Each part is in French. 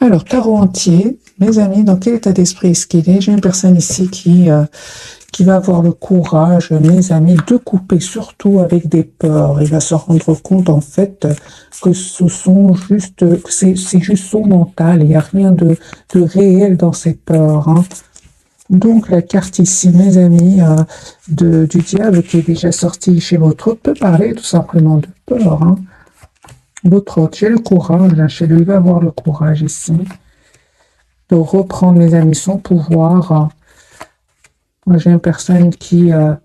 Alors, tarot entier, mes amis, dans quel état d'esprit est-ce qu'il est? J'ai une personne ici qui va avoir le courage, mes amis, de couper, surtout avec des peurs. Il va se rendre compte, en fait, que ce sont juste, c'est juste son mental. Il n'y a rien de réel dans ces peurs, hein. Donc, la carte ici, mes amis, du diable qui est déjà sorti chez votre autre peut parler tout simplement de peur, hein. Votre autre, j'ai le courage, là, chez lui, il va avoir le courage ici de reprendre, mes amis, son pouvoir. Moi, j'ai une personne qui a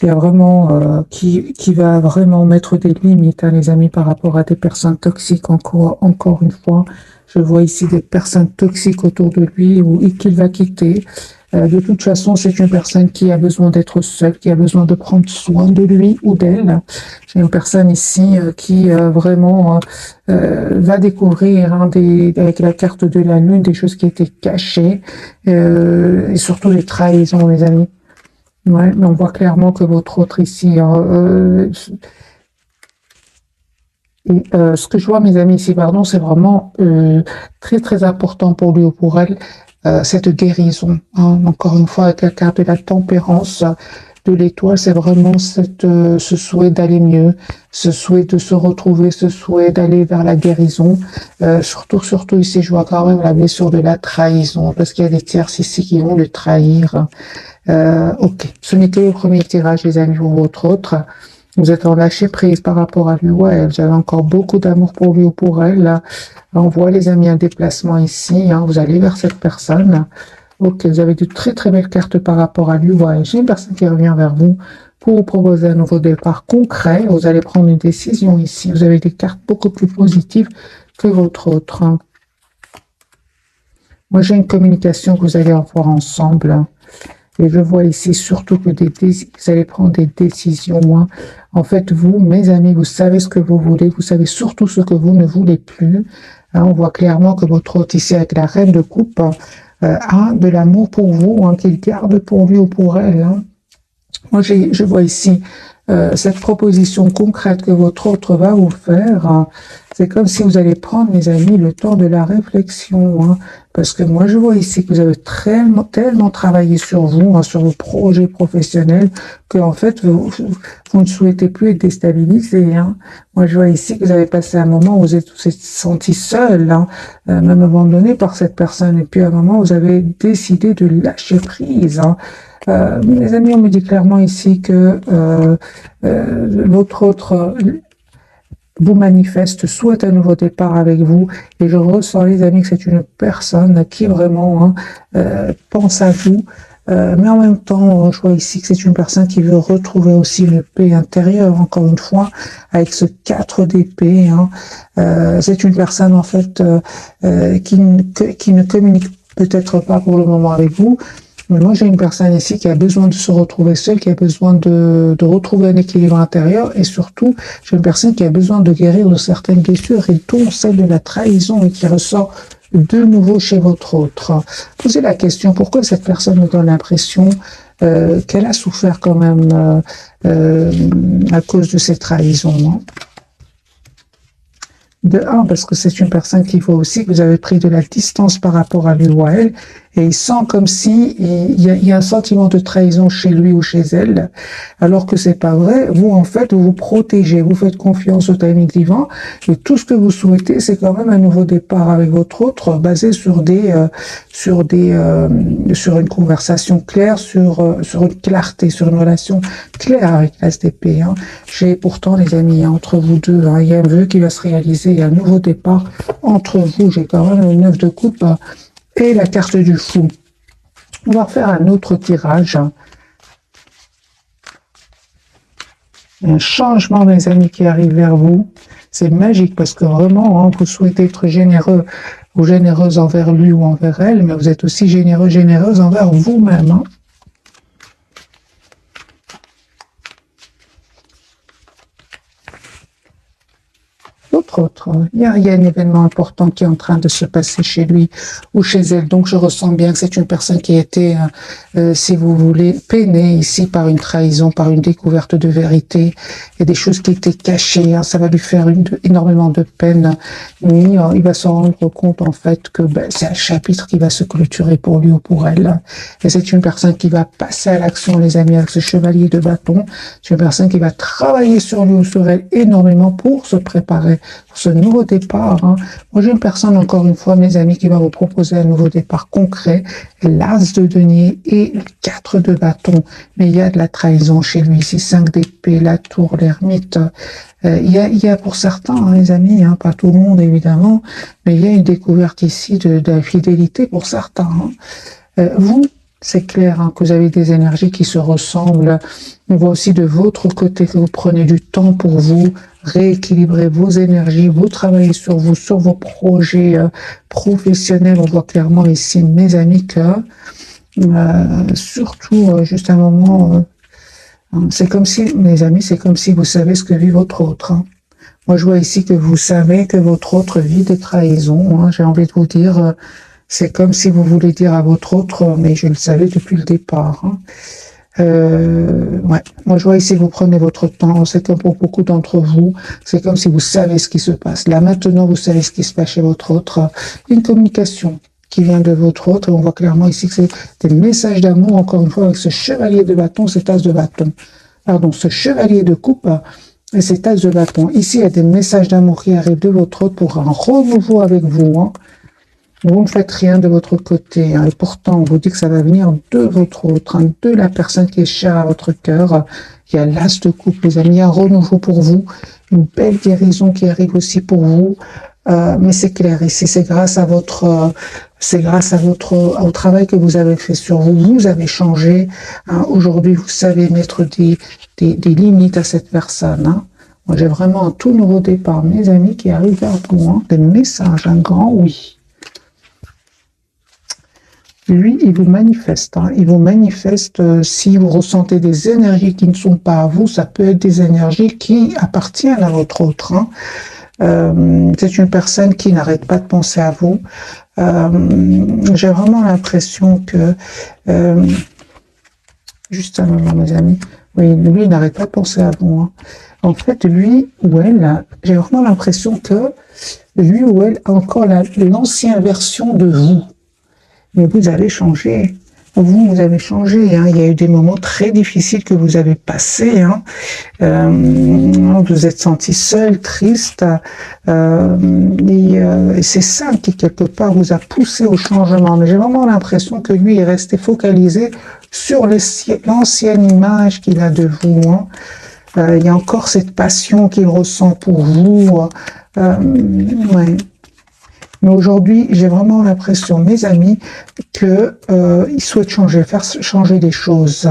vraiment, qui va vraiment mettre des limites, hein, les amis, par rapport à des personnes toxiques. Encore une fois, je vois ici des personnes toxiques autour de lui ou qu'il va quitter. De toute façon, c'est une personne qui a besoin d'être seule, qui a besoin de prendre soin de lui ou d'elle. J'ai une personne ici qui vraiment va découvrir, hein, avec la carte de la lune, des choses qui étaient cachées et surtout des trahisons, les amis. Ouais, mais on voit clairement que votre autre ici, hein, ce que je vois, mes amis, ici, pardon, c'est vraiment très, très important pour lui ou pour elle, cette guérison, hein. Encore une fois, avec la carte de la tempérance de l'étoile, c'est vraiment ce souhait d'aller mieux, ce souhait de se retrouver, ce souhait d'aller vers la guérison. Surtout ici, je vois quand même la blessure de la trahison, parce qu'il y a des tierces ici qui vont le trahir. Ok, ce n'est que le premier tirage, les amis, ou votre autre. Vous êtes en lâcher prise par rapport à lui ou à elle. Vous avez encore beaucoup d'amour pour lui ou pour elle. Là, on voit, les amis, un déplacement ici, hein. Vous allez vers cette personne. Ok, vous avez de très très belles cartes par rapport à lui ou à elle. J'ai une personne qui revient vers vous pour vous proposer un nouveau départ concret. Vous allez prendre une décision ici. Vous avez des cartes beaucoup plus positives que votre autre. Moi, j'ai une communication que vous allez avoir ensemble. Et je vois ici surtout que vous allez prendre des décisions, hein. En fait, vous, mes amis, vous savez ce que vous voulez, vous savez surtout ce que vous ne voulez plus, hein. On voit clairement que votre hôte ici avec la reine de coupe a de l'amour pour vous, hein, qu'il garde pour lui ou pour elle, hein. Moi, je vois ici cette proposition concrète que votre autre va vous faire, hein. C'est comme si vous allez prendre, mes amis, le temps de la réflexion, hein, parce que moi, je vois ici que vous avez tellement travaillé sur vous, hein, sur vos projets professionnels, que en fait, vous ne souhaitez plus être déstabilisé, hein. Moi, je vois ici que vous avez passé un moment où vous êtes senti seul, hein, même abandonné par cette personne, et puis à un moment, vous avez décidé de lâcher prise, hein. Les amis, on me dit clairement ici que l'autre vous manifeste, souhaite un nouveau départ avec vous, et je ressens, les amis, que c'est une personne qui vraiment, hein, pense à vous, mais en même temps, je vois ici que c'est une personne qui veut retrouver aussi une paix intérieure, encore une fois, avec ce 4 d'épée, hein. C'est une personne, en fait, qui ne communique peut-être pas pour le moment avec vous. Mais moi, j'ai une personne ici qui a besoin de se retrouver seule, qui a besoin de retrouver un équilibre intérieur, et surtout, j'ai une personne qui a besoin de guérir de certaines blessures, et dont celle de la trahison, et qui ressort de nouveau chez votre autre. Posez la question, pourquoi cette personne me donne l'impression qu'elle a souffert quand même à cause de ces trahisons, hein. De un, parce que c'est une personne qui voit aussi que vous avez pris de la distance par rapport à lui ou à elle, et il sent comme si il y a un sentiment de trahison chez lui ou chez elle, alors que c'est pas vrai. Vous, en fait, vous vous protégez, vous faites confiance au timing divin, et tout ce que vous souhaitez, c'est quand même un nouveau départ avec votre autre, basé sur une conversation claire, sur une clarté, sur une relation claire avec l'ASDP, hein. J'ai pourtant, les amis, hein, entre vous deux, hein, il y a un vœu qui va se réaliser, il y a un nouveau départ entre vous. J'ai quand même le 9 de coupe et la carte du fou. On va faire un autre tirage. Un changement, mes amis, qui arrive vers vous. C'est magique parce que vraiment, hein, vous souhaitez être généreux ou généreuse envers lui ou envers elle, mais vous êtes aussi généreux, généreuse envers vous-même, hein. Ok, votre autre. Il y a un événement important qui est en train de se passer chez lui ou chez elle. Donc, je ressens bien que c'est une personne qui a été, si vous voulez, peinée ici par une trahison, par une découverte de vérité et des choses qui étaient cachées. Hein. Ça va lui faire énormément de peine. Mais il va se rendre compte, en fait, que c'est un chapitre qui va se clôturer pour lui ou pour elle. Et c'est une personne qui va passer à l'action, les amis, avec ce chevalier de bâton. C'est une personne qui va travailler sur lui ou sur elle énormément pour se préparer pour ce nouveau départ. Hein. Moi, j'ai une personne, encore une fois, mes amis, qui va vous proposer un nouveau départ concret. L'as de denier et le 4 de bâton. Mais il y a de la trahison chez lui. C'est 5 d'épée, la tour, l'ermite. Il y a pour certains, hein, les amis, hein, pas tout le monde évidemment, mais il y a une découverte ici de l'infidélité pour certains. Hein. Vous, c'est clair hein, que vous avez des énergies qui se ressemblent. On voit aussi de votre côté que vous prenez du temps pour vous, rééquilibrer vos énergies, vous travaillez sur vous, sur vos projets professionnels. On voit clairement ici, mes amis, que surtout juste un moment, c'est comme si, mes amis, c'est comme si vous savez ce que vit votre autre. Hein. Moi, je vois ici que vous savez que votre autre vit des trahisons. Hein. J'ai envie de vous dire, c'est comme si vous voulez dire à votre autre, mais je le savais depuis le départ. Hein. Ouais. Moi, je vois ici que vous prenez votre temps. C'est comme pour beaucoup d'entre vous. C'est comme si vous savez ce qui se passe. Là, maintenant, vous savez ce qui se passe chez votre autre. Une communication qui vient de votre autre. Et on voit clairement ici que c'est des messages d'amour, encore une fois, avec ce chevalier de bâton, cet as de bâton. Pardon, ce chevalier de coupe et cet as de bâton. Ici, il y a des messages d'amour qui arrivent de votre autre pour un renouveau avec vous. Hein. Vous ne faites rien de votre côté. Hein, et pourtant, on vous dit que ça va venir de votre autre, hein, de la personne qui est chère à votre cœur. Il y a l'as de coupe, les amis, un renouveau pour vous, une belle guérison qui arrive aussi pour vous. Mais c'est clair, ici, c'est grâce à au travail que vous avez fait sur vous. Vous avez changé. Hein, aujourd'hui, vous savez mettre des limites à cette personne. Hein. Moi, j'ai vraiment un tout nouveau départ, mes amis, qui arrivent vers vous. Hein, des messages, un grand oui. Lui, il vous manifeste. Hein. Il vous manifeste si vous ressentez des énergies qui ne sont pas à vous. Ça peut être des énergies qui appartiennent à votre autre. Hein. C'est une personne qui n'arrête pas de penser à vous. J'ai vraiment l'impression que... juste un moment, mes amis. Oui, lui, il n'arrête pas de penser à vous. Hein. En fait, lui ou elle, j'ai vraiment l'impression que lui ou elle a encore l'ancienne version de vous. Mais vous avez changé. Vous avez changé. Hein. Il y a eu des moments très difficiles que vous avez passés. Hein. Vous êtes senti seul, triste. Et c'est ça qui, quelque part, vous a poussé au changement. Mais j'ai vraiment l'impression que lui est resté focalisé sur l'ancienne image qu'il a de vous. Hein. Il y a encore cette passion qu'il ressent pour vous. Ouais. Mais aujourd'hui, j'ai vraiment l'impression, mes amis, que il souhaite changer, faire changer des choses.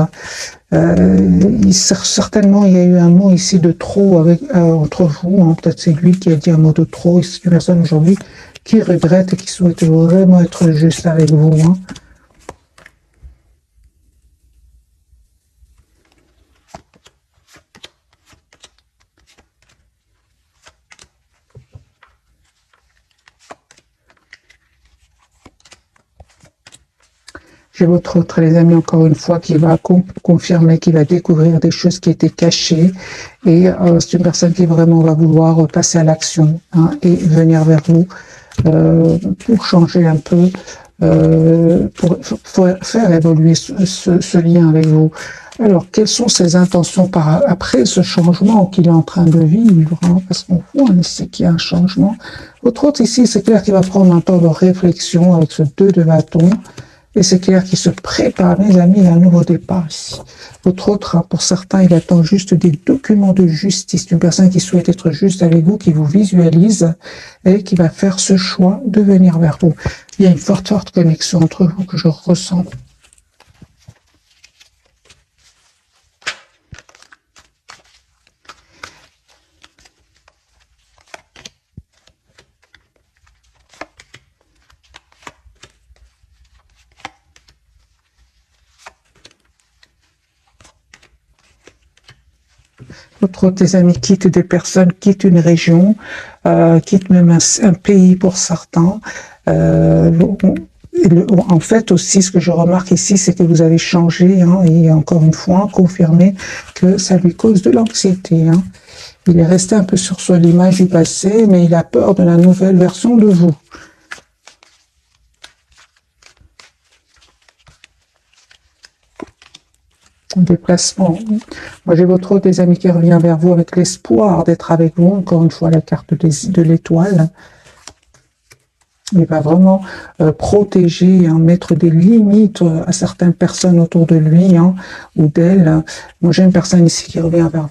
Certainement, il y a eu un mot ici de trop avec entre vous. Hein. Peut-être c'est lui qui a dit un mot de trop. C'est une personne aujourd'hui qui regrette et qui souhaite vraiment être juste avec vous. Hein. J'ai votre autre, les amis, encore une fois, qui va confirmer, qui va découvrir des choses qui étaient cachées. Et c'est une personne qui vraiment va vouloir passer à l'action hein, et venir vers vous pour changer un peu, pour faire évoluer ce lien avec vous. Alors, quelles sont ses intentions après ce changement qu'il est en train de vivre hein, parce qu'on voit ici qu'il y a un changement. Votre autre ici, c'est clair qu'il va prendre un temps de réflexion avec ce 2 de bâton. Et c'est clair qu'il se prépare, mes amis, à un nouveau départ ici. Votre autre, hein, pour certains, il attend juste des documents de justice, une personne qui souhaite être juste avec vous, qui vous visualise et qui va faire ce choix de venir vers vous. Il y a une forte, forte connexion entre vous que je ressens. D'autres tes amis quittent des personnes, quittent une région, quittent même un pays pour certains. En fait aussi, ce que je remarque ici, c'est que vous avez changé, hein, et encore une fois, confirmé que ça lui cause de l'anxiété. Hein. Il est resté un peu sur l'image du passé, mais il a peur de la nouvelle version de vous. Déplacement. Moi, j'ai votre autre des amis qui revient vers vous avec l'espoir d'être avec vous. Encore une fois, la carte de l'étoile. Il va vraiment protéger, hein, mettre des limites à certaines personnes autour de lui, hein, ou d'elle. Moi, j'ai une personne ici qui revient vers vous.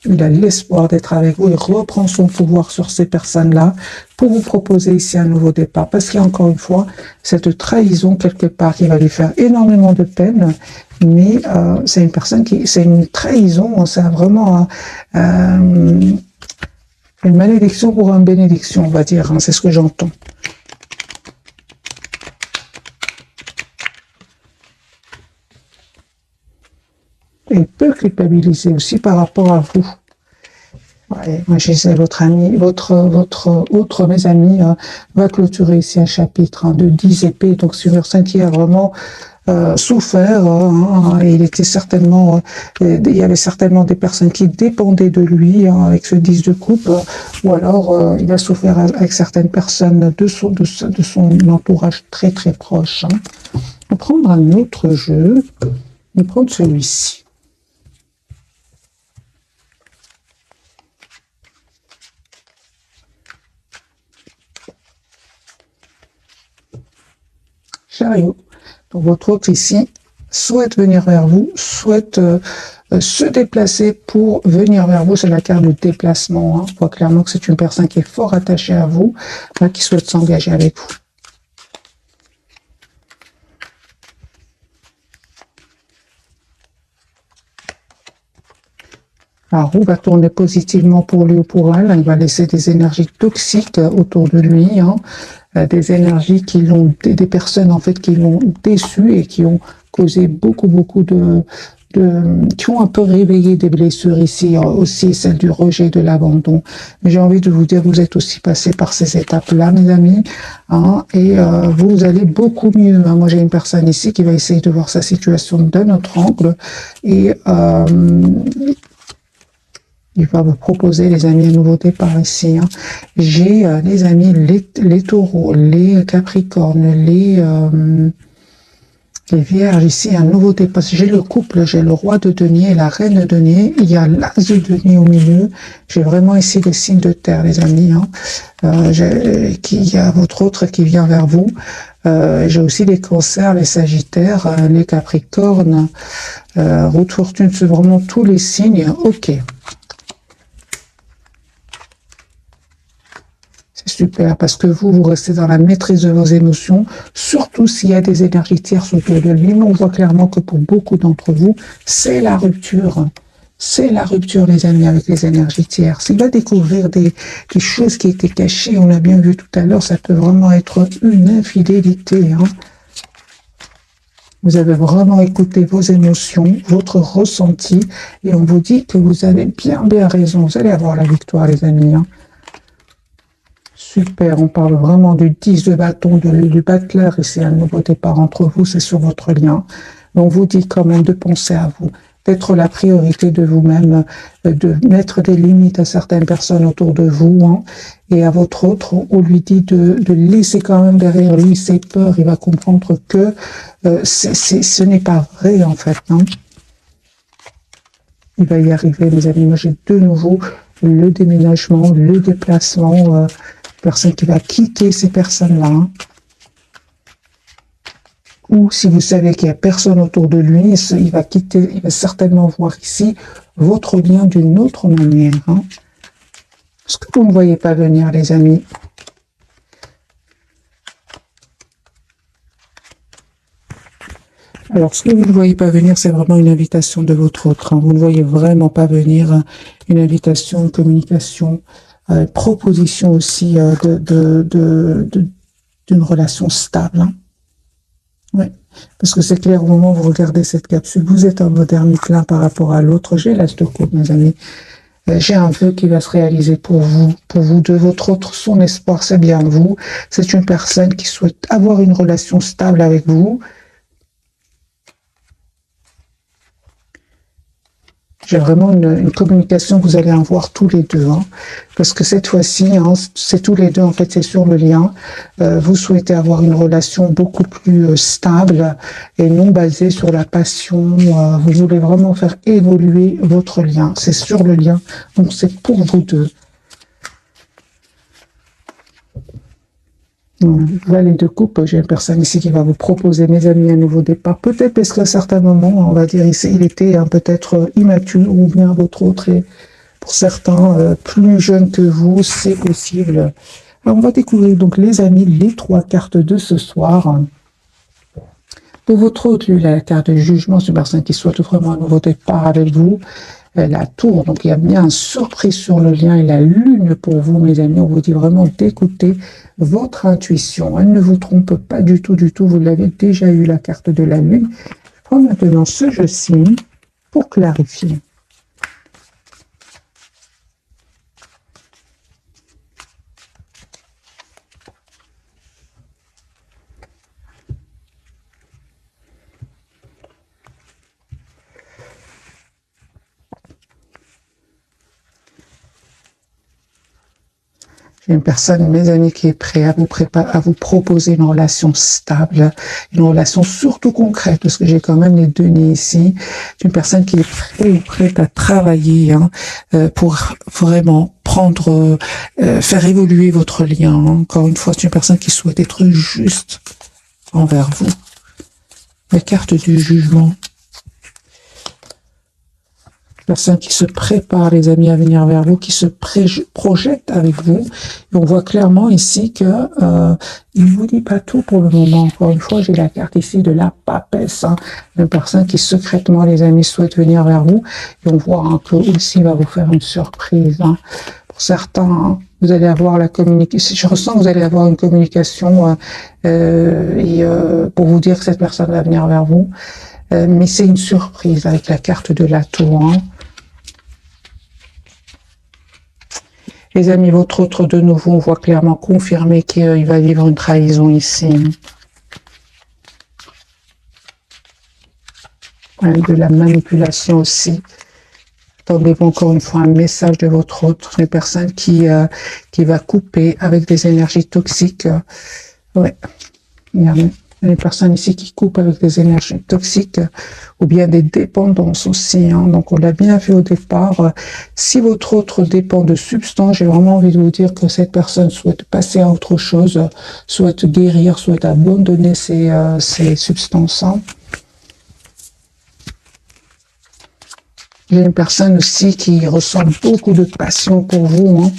Il a l'espoir d'être avec vous. Il reprend son pouvoir sur ces personnes-là pour vous proposer ici un nouveau départ. Parce qu'il y a encore une fois cette trahison quelque part qui va lui faire énormément de peine. Mais c'est une personne qui... C'est une trahison. C'est vraiment... une malédiction pour une bénédiction, on va dire. Hein, c'est ce que j'entends. Et il peut culpabiliser aussi par rapport à vous. Ouais, moi, je disais, votre ami, autre, mes amis, va clôturer ici un chapitre, hein, de 10 épées. Donc, sur une personne qui a vraiment souffert, hein, et il était certainement, il y avait certainement des personnes qui dépendaient de lui, hein, avec ce 10 de coupe, ou alors il a souffert avec certaines personnes de son entourage très très proche. Hein. On va prendre un autre jeu, on va prendre celui-ci. Chariot. Donc votre hôte ici souhaite venir vers vous, souhaite se déplacer pour venir vers vous. C'est la carte de déplacement. Hein. On voit clairement que c'est une personne qui est fort attachée à vous, hein, qui souhaite s'engager avec vous. La roue va tourner positivement pour lui ou pour elle. Il va laisser des énergies toxiques autour de lui, hein. Des énergies qui l'ont, des personnes en fait qui l'ont déçu et qui ont causé beaucoup qui ont un peu réveillé des blessures ici, aussi celle du rejet, de l'abandon. Mais j'ai envie de vous dire, vous êtes aussi passé par ces étapes-là, mes amis, hein, et vous allez beaucoup mieux. Hein. Moi, j'ai une personne ici qui va essayer de voir sa situation d'un autre angle et il va vous proposer, les amis, un nouveau départ ici. Hein. J'ai, les amis, les taureaux, les capricornes, les vierges ici, un nouveau départ. J'ai le couple, j'ai le roi de denier et la reine de denier. Il y a l'as de denier au milieu. J'ai vraiment ici les signes de terre, les amis. Hein. Il y a votre autre qui vient vers vous. J'ai aussi les cancers, les sagittaires, les capricornes. Route fortune, c'est vraiment tous les signes. Ok. Super, parce que vous restez dans la maîtrise de vos émotions, surtout s'il y a des énergies tierces autour de lui. Mais on voit clairement que pour beaucoup d'entre vous, c'est la rupture. C'est la rupture, les amis, avec les énergies tierces. Il va découvrir des choses qui étaient cachées. On l'a bien vu tout à l'heure, ça peut vraiment être une infidélité. Hein. Vous avez vraiment écouté vos émotions, votre ressenti, et on vous dit que vous avez bien raison. Vous allez avoir la victoire, les amis. Hein. Super, on parle vraiment du 10 de bâton, du battleur, et c'est un nouveau départ entre vous, c'est sur votre lien. Mais on vous dit quand même de penser à vous, d'être la priorité de vous-même, de mettre des limites à certaines personnes autour de vous, hein, et à votre autre, on lui dit de laisser quand même derrière lui ses peurs. Il va comprendre que ce n'est pas vrai en fait. Hein. Il va y arriver, les amis. Moi, j'ai de nouveau le déménagement, le déplacement, personne qui va quitter ces personnes-là. Hein. Ou si vous savez qu'il n'y a personne autour de lui, il va quitter, il va certainement voir ici votre lien d'une autre manière. Hein. Ce que vous ne voyez pas venir, les amis. Alors, ce que vous ne voyez pas venir, c'est vraiment une invitation de votre autre. Hein. Vous ne voyez vraiment pas venir, hein, une invitation, une communication, proposition aussi d'une relation stable. Hein. Oui, parce que c'est clair, au moment où vous regardez cette capsule, vous êtes en mode ermite là par rapport à l'autre. J'ai l'as de coupe, mes amis. J'ai un vœu qui va se réaliser pour vous deux. Votre autre, son espoir, c'est bien vous. C'est une personne qui souhaite avoir une relation stable avec vous. J'ai vraiment une communication que vous allez avoir tous les deux, hein, parce que cette fois-ci, hein, c'est tous les deux, en fait, c'est sur le lien. Vous souhaitez avoir une relation beaucoup plus stable et non basée sur la passion. Vous voulez vraiment faire évoluer votre lien. C'est sur le lien, donc c'est pour vous deux. Valet de coupe, j'ai une personne ici qui va vous proposer, mes amis, un nouveau départ. Peut-être parce qu'à certains moments, on va dire ici, il était peut-être immature, ou bien votre autre est, pour certains, plus jeune que vous, c'est possible. Alors, on va découvrir donc, les amis, les 3 cartes de ce soir. De votre autre, lui, la carte de jugement, c'est une personne qui souhaite vraiment un nouveau départ avec vous. La tour, donc il y a bien une surprise sur le lien et la lune pour vous, mes amis. On vous dit vraiment d'écouter votre intuition. Elle ne vous trompe pas du tout, du tout. Vous l'avez déjà eu, la carte de la lune. Je prends maintenant ce jeu-ci pour clarifier. J'ai une personne, mes amis, qui est prête à vous proposer une relation stable, une relation surtout concrète, parce que j'ai quand même les deux nids ici. C'est une personne qui est prête à travailler pour vraiment faire évoluer votre lien. Encore une fois, c'est une personne qui souhaite être juste envers vous. La carte du jugement. Personne qui se prépare, les amis, à venir vers vous, qui se projette avec vous. Et on voit clairement ici que il ne vous dit pas tout pour le moment. Encore une fois, j'ai la carte ici de la papesse, hein, une personne qui secrètement, les amis, souhaite venir vers vous. Et on voit que aussi va vous faire une surprise. Hein. Pour certains, hein, vous allez avoir la communication. Je ressens que vous allez avoir une communication pour vous dire que cette personne va venir vers vous. Mais c'est une surprise avec la carte de la tour. Hein. Les amis, votre autre de nouveau, on voit clairement confirmer qu'il va vivre une trahison ici. De la manipulation aussi. Attendez-vous encore une fois un message de votre autre, une personne qui va couper avec des énergies toxiques. Ouais. Il y a des personnes ici qui coupent avec des énergies toxiques ou bien des dépendances aussi. Hein. Donc, on l'a bien vu au départ. Si votre autre dépend de substances, j'ai vraiment envie de vous dire que cette personne souhaite passer à autre chose, souhaite guérir, souhaite abandonner ces substances. Hein. J'ai une personne aussi qui ressent beaucoup de passion pour vous. Hein.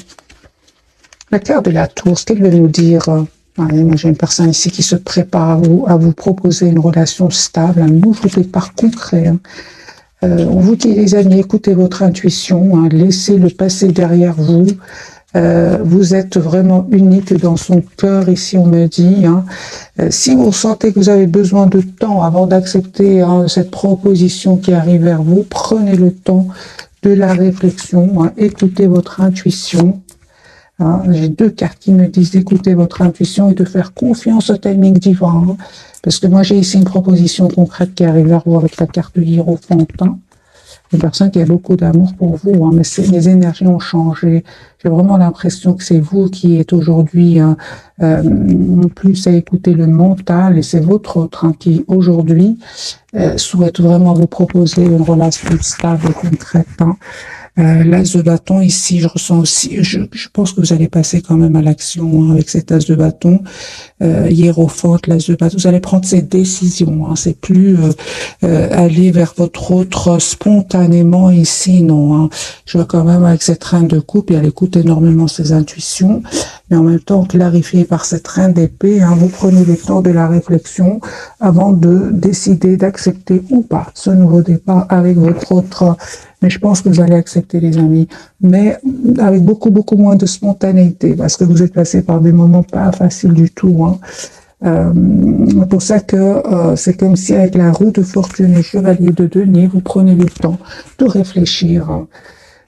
La carte de la tour, ce qu'elle veut nous dire? Moi, j'ai une personne ici qui se prépare à vous proposer une relation stable, un nouveau départ concret. Hein. On vous dit, les amis, écoutez votre intuition, hein, laissez le passé derrière vous. Vous êtes vraiment unique dans son cœur, ici on me dit. Hein. Si vous sentez que vous avez besoin de temps avant d'accepter cette proposition qui arrive vers vous, prenez le temps de la réflexion, hein, écoutez votre intuition. Hein, j'ai 2 cartes qui me disent d'écouter votre intuition et de faire confiance au timing divin. Hein, parce que moi, j'ai ici une proposition concrète qui arrive vers vous avec la carte de Hiérophante. Hein, une personne qui a beaucoup d'amour pour vous, hein, mais les énergies ont changé. J'ai vraiment l'impression que c'est vous qui êtes aujourd'hui plus à écouter le mental et c'est votre autre qui aujourd'hui souhaite vraiment vous proposer une relation stable et concrète. Hein. L'as de bâton, ici, je ressens aussi, je pense que vous allez passer quand même à l'action hein, avec cet as de bâton. Hiérophante, l'as de bâton, vous allez prendre ces décisions. Hein, c'est plus aller vers votre autre spontanément ici, non. Hein. Je vois quand même avec cette reine de coupe, et elle écoute énormément ses intuitions, mais en même temps clarifiée par cette reine d'épée, hein, vous prenez le temps de la réflexion avant de décider d'accepter ou pas ce nouveau départ avec votre autre. Mais je pense que vous allez accepter, les amis, mais avec beaucoup, beaucoup moins de spontanéité, parce que vous êtes passé par des moments pas faciles du tout. Hein. Pour ça que c'est comme si avec la roue de fortune et chevalier de denier, vous prenez le temps de réfléchir.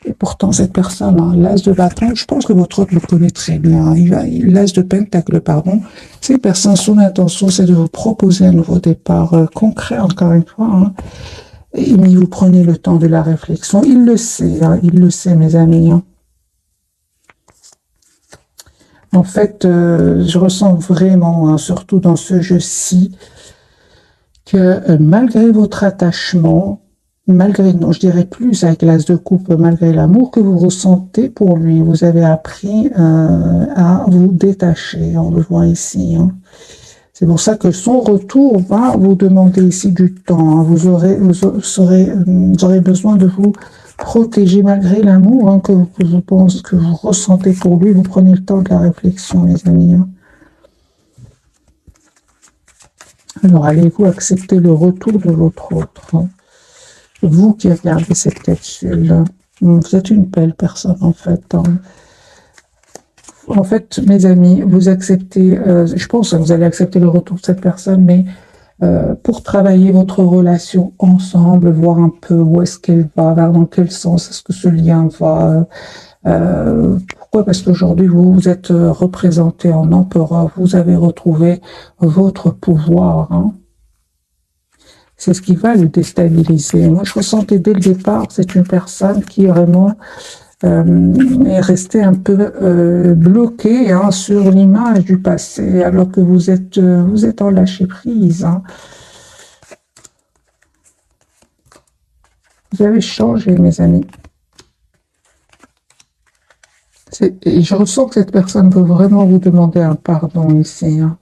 Et pourtant, cette personne, hein, l'as de bâton, je pense que votre hôte le connaît très bien. L'as de pentacle, pardon. Ces personnes, son intention, c'est de vous proposer un nouveau départ concret, encore une fois. Hein. Mais vous prenez le temps de la réflexion. Il le sait, hein, il le sait, mes amis. Hein. En fait, je ressens vraiment, hein, surtout dans ce jeu-ci, que malgré votre attachement, malgré, non, je dirais plus avec l'as de coupe, malgré l'amour que vous ressentez pour lui, vous avez appris à vous détacher, on le voit ici. Hein. C'est pour ça que son retour va vous demander ici du temps. Hein. Vous aurez besoin de vous protéger malgré l'amour hein, que vous ressentez pour lui. Vous prenez le temps de la réflexion, les amis. Hein. Alors, allez-vous accepter le retour de votre autre hein. Vous qui regardez cette capsule, vous êtes une belle personne en fait. Hein. En fait, mes amis, vous acceptez, je pense que vous allez accepter le retour de cette personne, mais pour travailler votre relation ensemble, voir un peu où est-ce qu'elle va, dans quel sens est-ce que ce lien va. Pourquoi? Parce qu'aujourd'hui, vous êtes représenté en empereur, vous avez retrouvé votre pouvoir. Hein. C'est ce qui va le déstabiliser. Moi, je ressentais dès le départ, c'est une personne qui vraiment est restée un peu bloquée hein, sur l'image du passé, alors que vous êtes en lâcher prise. Hein. Vous avez changé, mes amis. Et je ressens que cette personne veut vraiment vous demander un pardon ici. Hein.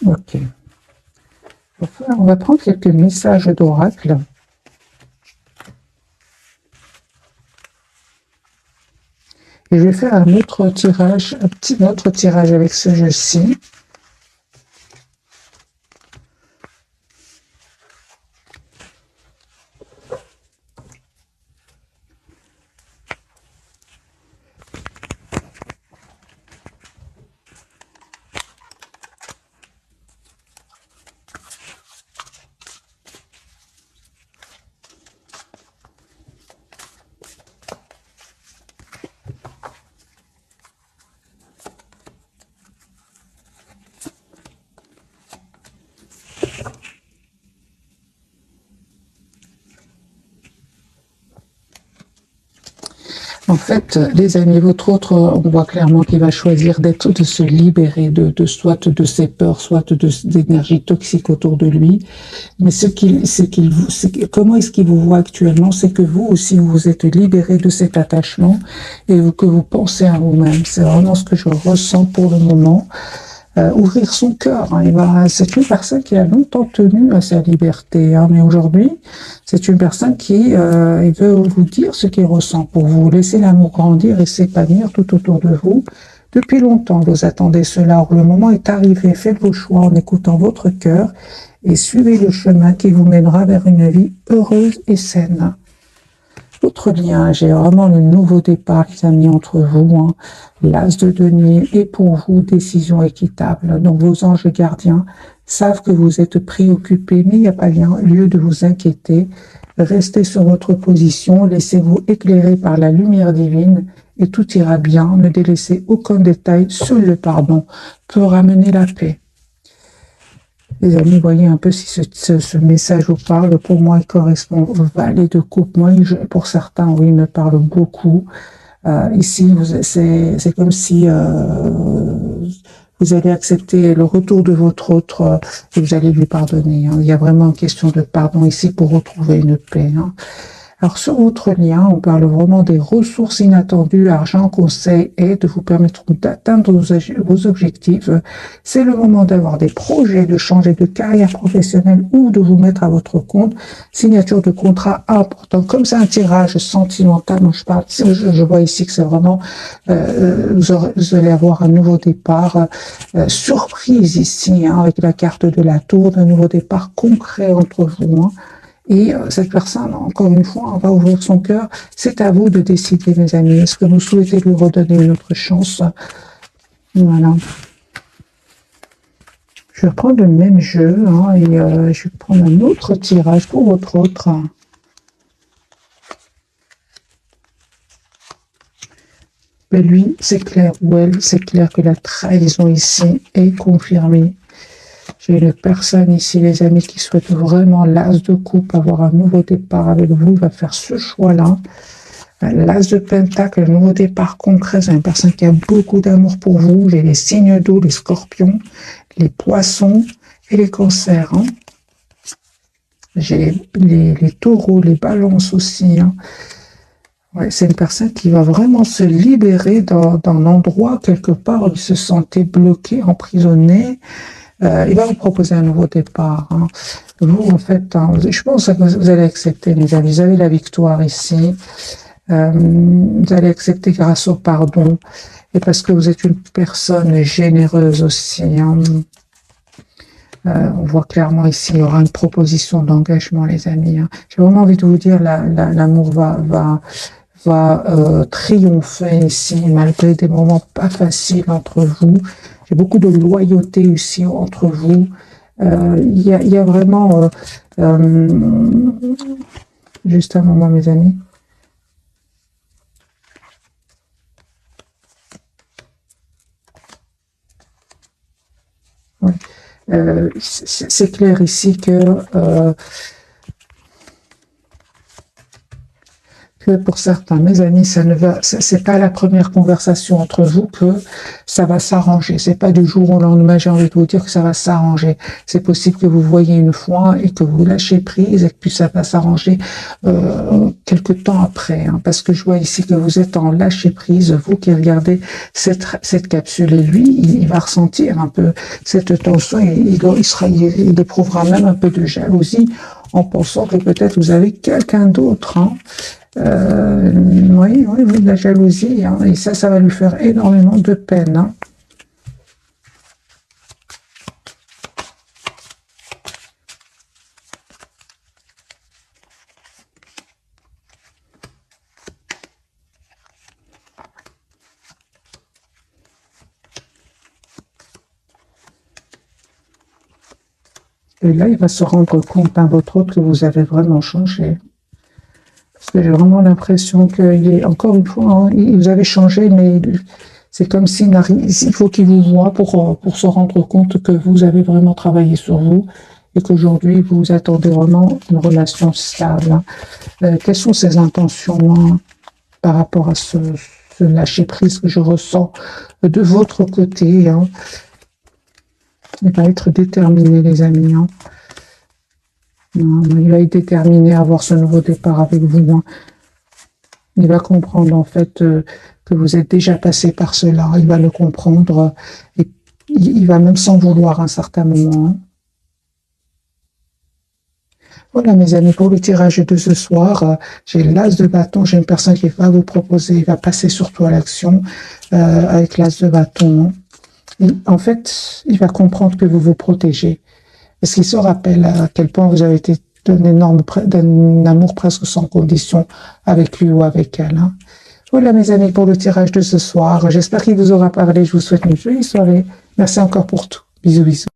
Ok. On va prendre quelques messages d'oracle. Et je vais faire un autre tirage, autre tirage avec ce jeu-ci. En fait, les amis, votre autre, on voit clairement qu'il va choisir de se libérer soit de ses peurs, soit d'énergie toxique autour de lui. Mais comment est-ce qu'il vous voit actuellement? C'est que vous aussi, vous vous êtes libéré de cet attachement et que vous pensez à vous-même. C'est vraiment ce que je ressens pour le moment. Ouvrir son cœur. Hein. C'est une personne qui a longtemps tenu à sa liberté, hein, mais aujourd'hui, c'est une personne qui il veut vous dire ce qu'il ressent pour vous. Laissez l'amour grandir et s'épanouir tout autour de vous. Depuis longtemps, vous attendez cela. Or, le moment est arrivé. Faites vos choix en écoutant votre cœur et suivez le chemin qui vous mènera vers une vie heureuse et saine. Autre lien, j'ai vraiment le nouveau départ qui s'est mis entre vous, hein, l'as de denier, et pour vous, décision équitable. Donc vos anges gardiens savent que vous êtes préoccupés, mais il n'y a pas lieu de vous inquiéter. Restez sur votre position, laissez-vous éclairer par la lumière divine et tout ira bien. Ne délaissez aucun détail, seul le pardon peut ramener la paix. Les amis, voyez un peu si ce message vous parle. Pour moi, il correspond au valet de coupe. Moi, pour certains, oui, il me parle beaucoup. Ici, c'est comme si vous allez accepter le retour de votre autre et vous allez lui pardonner. Hein. Il y a vraiment une question de pardon ici pour retrouver une paix. Hein. Alors, sur votre lien, on parle vraiment des ressources inattendues, argent, conseil, aide, vous permettront d'atteindre vos objectifs. C'est le moment d'avoir des projets, de changer de carrière professionnelle ou de vous mettre à votre compte. Signature de contrat important. Comme c'est un tirage sentimental dont je parle, je vois ici que c'est vraiment, vous allez avoir un nouveau départ, surprise ici, hein, avec la carte de la tour, d'un nouveau départ concret entre vous. Hein. Et cette personne, encore une fois, va ouvrir son cœur. C'est à vous de décider, mes amis. Est-ce que vous souhaitez lui redonner une autre chance Voilà. Je vais reprendre le même jeu hein, et je vais prendre un autre tirage pour votre autre. Mais lui, c'est clair, ou elle, c'est clair que la trahison ici est confirmée. J'ai une personne ici, les amis, qui souhaite vraiment l'as de coupe, avoir un nouveau départ avec vous. Il va faire ce choix-là. L'as de pentacle, un nouveau départ concret. C'est une personne qui a beaucoup d'amour pour vous. J'ai les signes d'eau, les scorpions, les poissons et les cancers. Hein. J'ai les taureaux, les balances aussi. Hein. Ouais, c'est une personne qui va vraiment se libérer d'un endroit quelque part où il se sentait bloqué, emprisonné. Il va vous proposer un nouveau départ. Hein. Vous, en fait, hein, je pense que vous allez accepter, mes amis. Vous avez la victoire ici. Vous allez accepter grâce au pardon. Et parce que vous êtes une personne généreuse aussi. Hein. On voit clairement ici, il y aura une proposition d'engagement, les amis. Hein. J'ai vraiment envie de vous dire, l'amour va triompher ici, malgré des moments pas faciles entre vous. J'ai beaucoup de loyauté ici entre vous. Il y a vraiment... juste un moment, mes amis. Ouais. C'est clair ici que pour certains, mes amis, c'est pas la première conversation entre vous que ça va s'arranger. C'est pas du jour au lendemain, j'ai envie de vous dire que ça va s'arranger. C'est possible que vous voyez une fois et que vous lâchez prise et que puis ça va s'arranger quelque temps après. Hein, parce que je vois ici que vous êtes en lâcher prise, vous qui regardez cette capsule. Et lui, il va ressentir un peu cette tension. Il éprouvera même un peu de jalousie en pensant que peut-être vous avez quelqu'un d'autre. Hein. Oui, de la jalousie, hein, et ça va lui faire énormément de peine. Hein. Et là, il va se rendre compte, à votre autre, que vous avez vraiment changé. Parce que j'ai vraiment l'impression encore une fois, hein, vous avez changé, mais c'est comme s'il faut qu'il vous voie pour se rendre compte que vous avez vraiment travaillé sur vous et qu'aujourd'hui, vous attendez vraiment une relation stable. Hein. Quelles sont ses intentions hein, par rapport à ce lâcher-prise que je ressens de votre côté hein. Il va être déterminé, les amis. Hein. Il va être déterminé à avoir ce nouveau départ avec vous. Hein. Il va comprendre en fait que vous êtes déjà passé par cela. Il va le comprendre et il va même s'en vouloir à un certain moment. Hein. Voilà mes amis, pour le tirage de ce soir, j'ai l'as de bâton, j'ai une personne qui va vous proposer, il va passer surtout à l'action avec l'as de bâton. Et, en fait, il va comprendre que vous vous protégez. Parce qu'il se rappelle à quel point vous avez été d'un amour presque sans condition avec lui ou avec elle. Hein. Voilà mes amis pour le tirage de ce soir. J'espère qu'il vous aura parlé. Je vous souhaite une jolie soirée. Merci encore pour tout. Bisous, bisous.